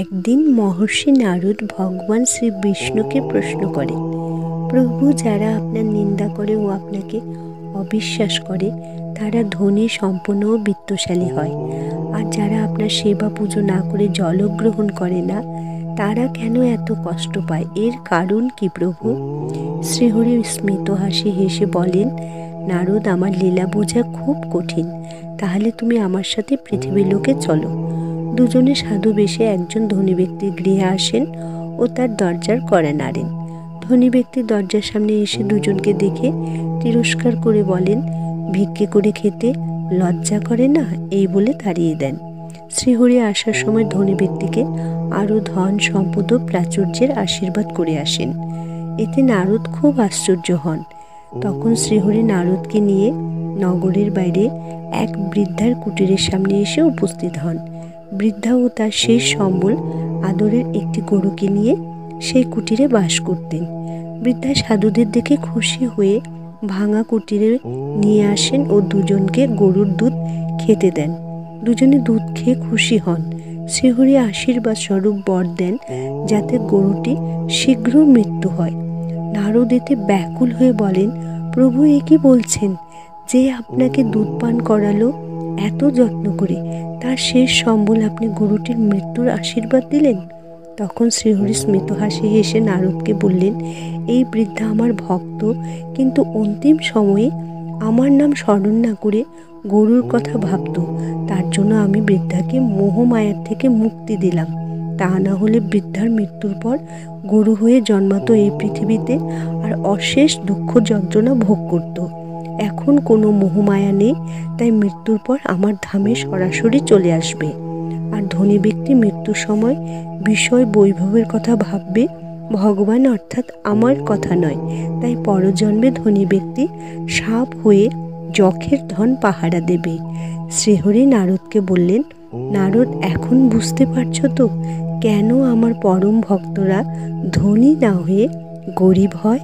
একদিন মহর্ষি নারদ ভগবান শ্রী বিষ্ণুকে প্রশ্ন করেন, প্রভু, যারা আপনার নিন্দা করে ও আপনাকে অবিশ্বাস করে তারা ধনী, সম্পন্ন ও বিত্তশালী হয়, আর যারা আপনার সেবা পুজো না করে জলগ্রহণ করে না তারা কেন এত কষ্ট পায়? এর কারণ কি প্রভু? শ্রীহরি স্মিত হাসি হেসে বলেন, নারদ, আমার লীলা বোঝা খুব কঠিন। তাহলে তুমি আমার সাথে পৃথিবীর লোকে চলো। দুজনে সাধু বেশে একজন ধনী ব্যক্তির গৃহে আসেন ও তার দরজার কড়া নাড়েন। ধনী ব্যক্তি দরজার সামনে এসে দুজনকে দেখে তিরস্কার করে বলেন, ভিক্ষে করে খেতে লজ্জা করে না? এই বলে তাড়িয়ে দেন। শ্রীহরি আসার সময় ধনী ব্যক্তিকে আরও ধন, সম্পদ ও প্রাচুর্যের আশীর্বাদ করে আসেন। এতে নারদ খুব আশ্চর্য হন। তখন শ্রীহরি নারদকে নিয়ে নগরের বাইরে এক বৃদ্ধার কুটিরের সামনে এসে উপস্থিত হন। বৃদ্ধা ও তার শেষ সম্বল আদরের একটি গরুকে নিয়ে সেই কুটিরে বাস করতেন। বৃদ্ধা সাধুদের দেখে খুশি হয়ে ভাঙা কুটিরে নিয়ে আসেন ও দুজনকে গরুর দুধ খেতে দেন। দুজনে দুধ খেয়ে খুশি হন। শ্রীহরি আশীর্বাদ স্বরূপ বর দেন যাতে গরুটি শীঘ্র মৃত্যু হয়। নারদ এতে ব্যাকুল হয়ে বলেন, প্রভু, এ কি বলছেন? যে আপনাকে দুধ পান করালো এত যত্ন করে, তার শেষ সম্বল আপনি গরুটির মৃত্যুর আশীর্বাদ দিলেন? তখন শ্রীহরি স্মিত হাসি হেসে নারদকে বললেন, এই বৃদ্ধা আমার ভক্ত, কিন্তু অন্তিম সময়ে আমার নাম স্মরণ না করে গরুর কথা ভাবত। তার জন্য আমি বৃদ্ধাকে মোহমায়ার থেকে মুক্তি দিলাম। তা না হলে বৃদ্ধার মৃত্যুর পর গরু হয়ে জন্মাতো এই পৃথিবীতে আর অশেষ দুঃখ যন্ত্রণা ভোগ করত। এখন কোনো মোহমায়া নেই, তাই মৃত্যুর পর আমার ধামে সরাসরি চলে আসবে। আর ধনী ব্যক্তি মৃত্যুর সময় বিষয় বৈভবের কথা ভাববে, ভগবান অর্থাৎ আমার কথা নয়। তাই পরজন্মে ধনী ব্যক্তি সাপ হয়ে যখের ধন পাহারা দেবে। শ্রীহরি নারদকে বললেন, নারদ, এখন বুঝতে পারছো তো কেন আমার পরম ভক্তরা ধনী না হয়ে গরিব হয়?